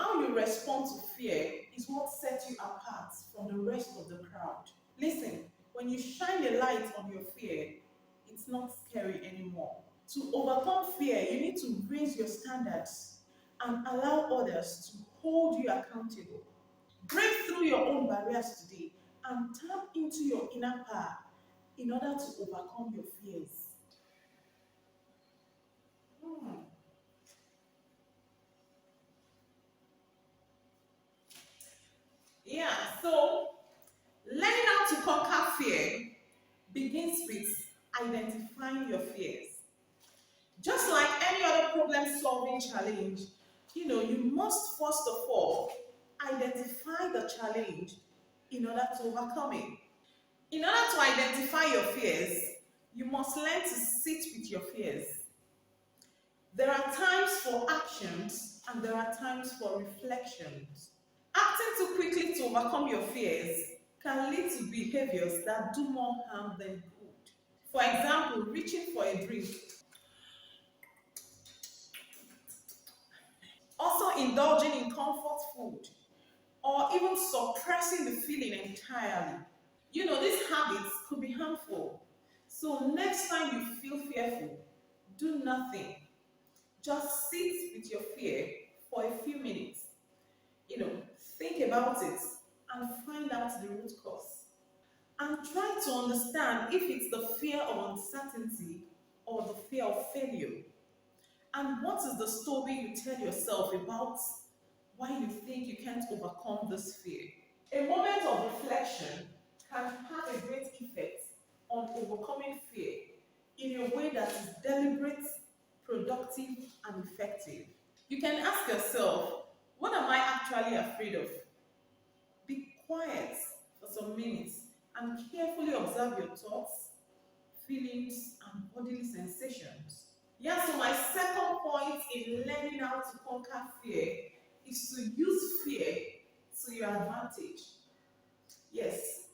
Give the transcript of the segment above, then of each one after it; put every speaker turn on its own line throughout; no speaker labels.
how you respond to fear is what sets you apart from the rest of the crowd. Listen, when you shine a light on your fear, it's not scary anymore. To overcome fear, you need to raise your standards and allow others to hold you accountable. Break through your own barriers today and tap into your inner power in order to overcome your fears. Hmm. Yeah, so learning how to conquer fear begins with identifying your fears. Just like any other problem solving challenge, you must first of all identify the challenge in order to overcome it. In order to identify your fears, you must learn to sit with your fears. There are times for actions and there are times for reflections. Acting too quickly to overcome your fears can lead to behaviors that do more harm than good. For example, reaching for a drink. Also indulging in comfort food or even suppressing the feeling entirely. These habits could be harmful. So next time you feel fearful, do nothing. Just sit with your fear for a few minutes. You know, think about it and find out the root cause. And try to understand if it's the fear of uncertainty or the fear of failure. And what is the story you tell yourself about why you think you can't overcome this fear? A moment of reflection can have a great effect on overcoming fear in a way that is deliberate, productive, and effective. You can ask yourself, what am I actually afraid of? Be quiet for some minutes and carefully observe your thoughts, feelings, and bodily sensations. Yeah, so my second point in learning how to conquer fear is to use fear to your advantage. Yes,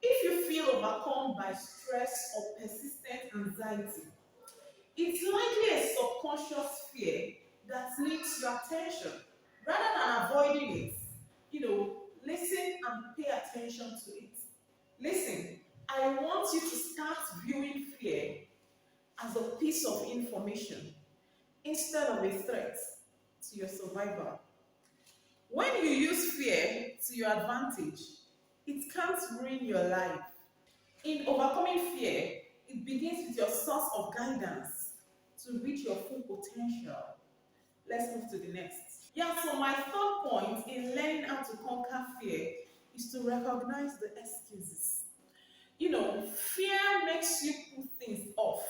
if you feel overcome by stress or persistent anxiety, it's likely a subconscious fear that needs your attention. Rather than avoiding it, listen and pay attention to it. Listen, I want you to start viewing fear as a piece of information instead of a threat to your survival. When you use fear to your advantage, it can't ruin your life. In overcoming fear, it begins with your source of guidance to reach your full potential. Let's move to the next. Yeah, so my third point in learning how to conquer fear is to recognize the excuses. Fear makes you put things off,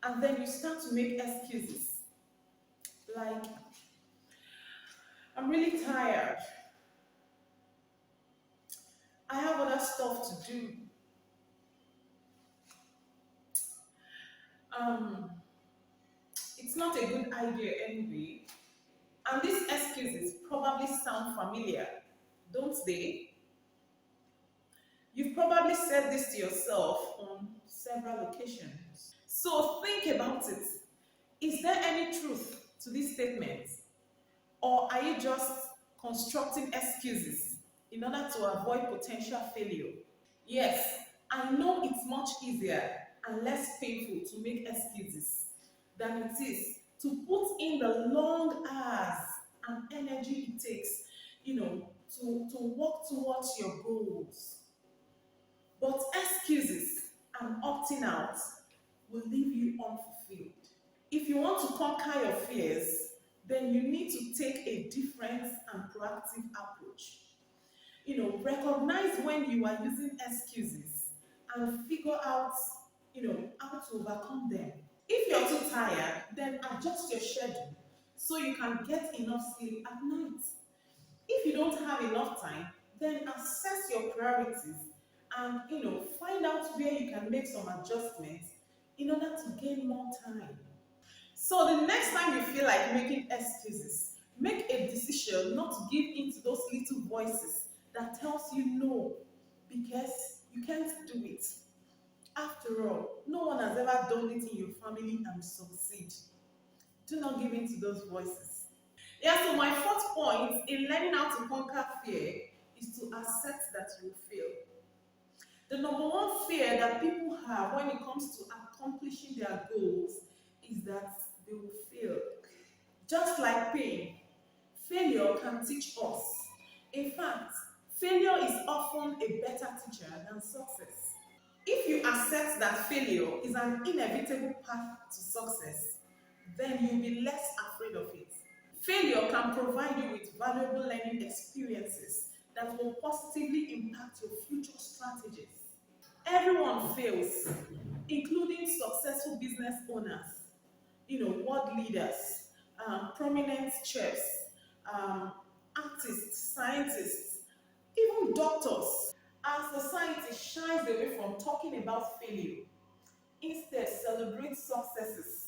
and then you start to make excuses. Like, I'm really tired. I have other stuff to do. Um, it's not a good idea anyway. And these excuses probably sound familiar, don't they? You've probably said this to yourself on several occasions. So think about it. Is there any truth to these statements? Or are you just constructing excuses in order to avoid potential failure? Yes, I know it's much easier and less painful to make excuses than it is to put in the long hours and energy it takes, to work towards your goals. But excuses and opting out will leave you unfulfilled. If you want to conquer your fears, then you need to take a different and proactive approach. Recognize when you are using excuses and figure out, how to overcome them. If you're too tired, then adjust your schedule so you can get enough sleep at night. If you don't have enough time, then assess your priorities and find out where you can make some adjustments in order to gain more time. So the next time you feel like making excuses, make a decision not to give in to those little voices that tells you no because you can't do it. After all, no one has ever done it in your family and succeed. Do not give in to those voices. Yeah, so my fourth point in learning how to conquer fear is to accept that you fail. The number one fear that people have when it comes to accomplishing their goals is that they will fail. Just like pain, failure can teach us. In fact, failure is often a better teacher than success. If you accept that failure is an inevitable path to success, then you'll be less afraid of it. Failure can provide you with valuable learning experiences that will positively impact your future strategies. Everyone fails, including successful business owners, world leaders, prominent chefs, um, artists, scientists, even doctors. Our society shies away from talking about failure. Instead, celebrate successes.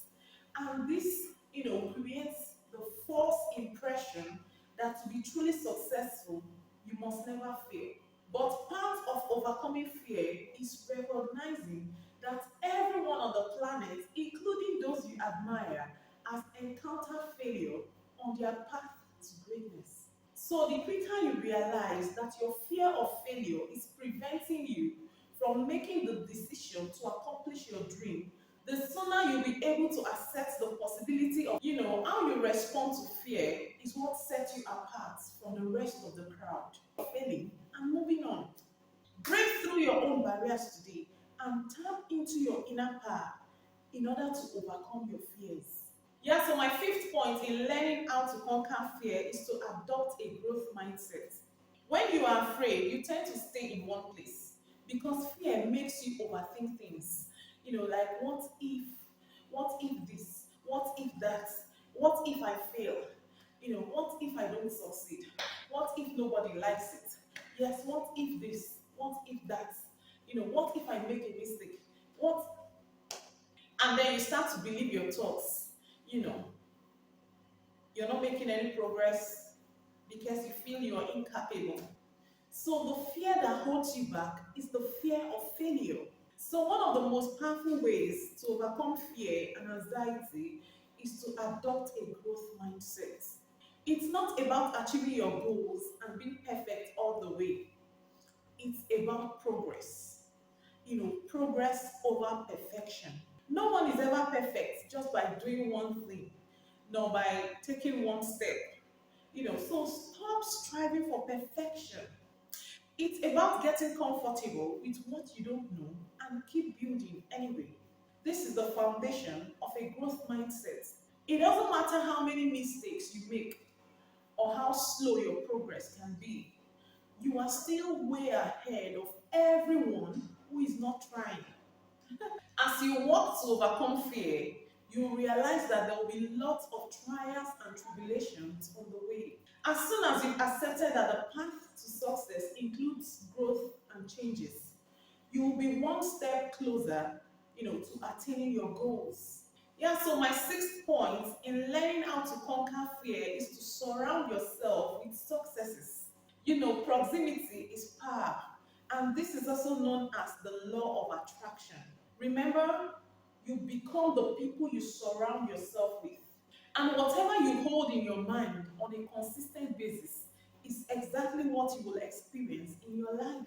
And this, creates the false impression that to be truly successful, you must never fail. But part of overcoming fear is recognizing that everyone on the planet, including those you admire, has encountered failure on their path to greatness. So the quicker you realize that your fear of failure is preventing you from making the decision to accomplish your dream, the sooner you'll be able to accept the possibility of, how you respond to fear is what sets you apart from the rest of the crowd. Failing and moving on. Break through your own barriers today and tap into your inner power in order to overcome your fears. Yeah, so my fifth point in learning how to conquer fear is to adopt a growth mindset. When you are afraid, you tend to stay in one place because fear makes you overthink things. Like what if this, what if that, what if I fail, what if I don't succeed, what if nobody likes it, yes, what if this, what if that, what if I make a mistake, what, and then you start to believe your thoughts, you know, you're not making any progress because you feel you're incapable. So the fear that holds you back is the fear of failure. So one of the most powerful ways to overcome fear and anxiety is to adopt a growth mindset. It's not about achieving your goals and being perfect all the way. It's about progress. Progress over perfection. No one is ever perfect just by doing one thing, nor by taking one step. So stop striving for perfection. It's about getting comfortable with what you don't know and keep building anyway. This is the foundation of a growth mindset. It doesn't matter how many mistakes you make or how slow your progress can be, you are still way ahead of everyone who is not trying. As you work to overcome fear, you realize that there will be lots of trials and tribulations on the way. As soon as you've accepted that the path to success includes growth and changes, you will be one step closer, to attaining your goals. Yeah, so my sixth point in learning how to conquer fear is to surround yourself with successes. Proximity is power, and this is also known as the law of attraction. Remember, you become the people you surround yourself with. And whatever you hold in your mind on a consistent basis is exactly what you will experience in your life.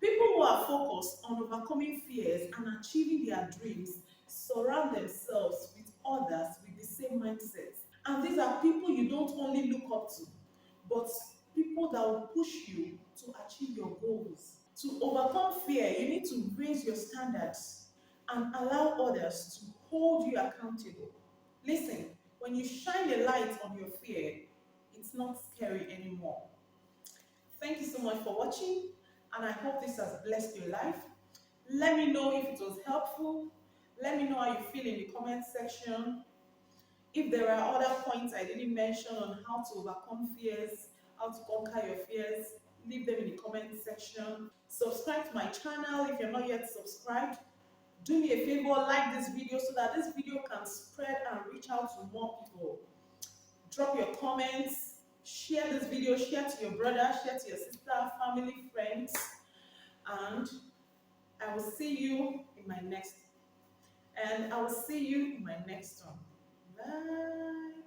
People who are focused on overcoming fears and achieving their dreams surround themselves with others with the same mindset. And these are people you don't only look up to, but people that will push you to achieve your goals. To overcome fear, you need to raise your standards and allow others to hold you accountable. Listen, when you shine a light on your fear, it's not scary anymore. Thank you so much for watching, and I hope this has blessed your life. Let me know if it was helpful. Let me know how you feel in the comment section. If there are other points I didn't mention on how to overcome fears, how to conquer your fears, leave them in the comment section. Subscribe to my channel if you're not yet subscribed. Do me a favor, like this video so that this video can spread and reach out to more people. Drop your comments, share this video, share to your brother, share to your sister, family, friends, and I will see you in my next one. Bye.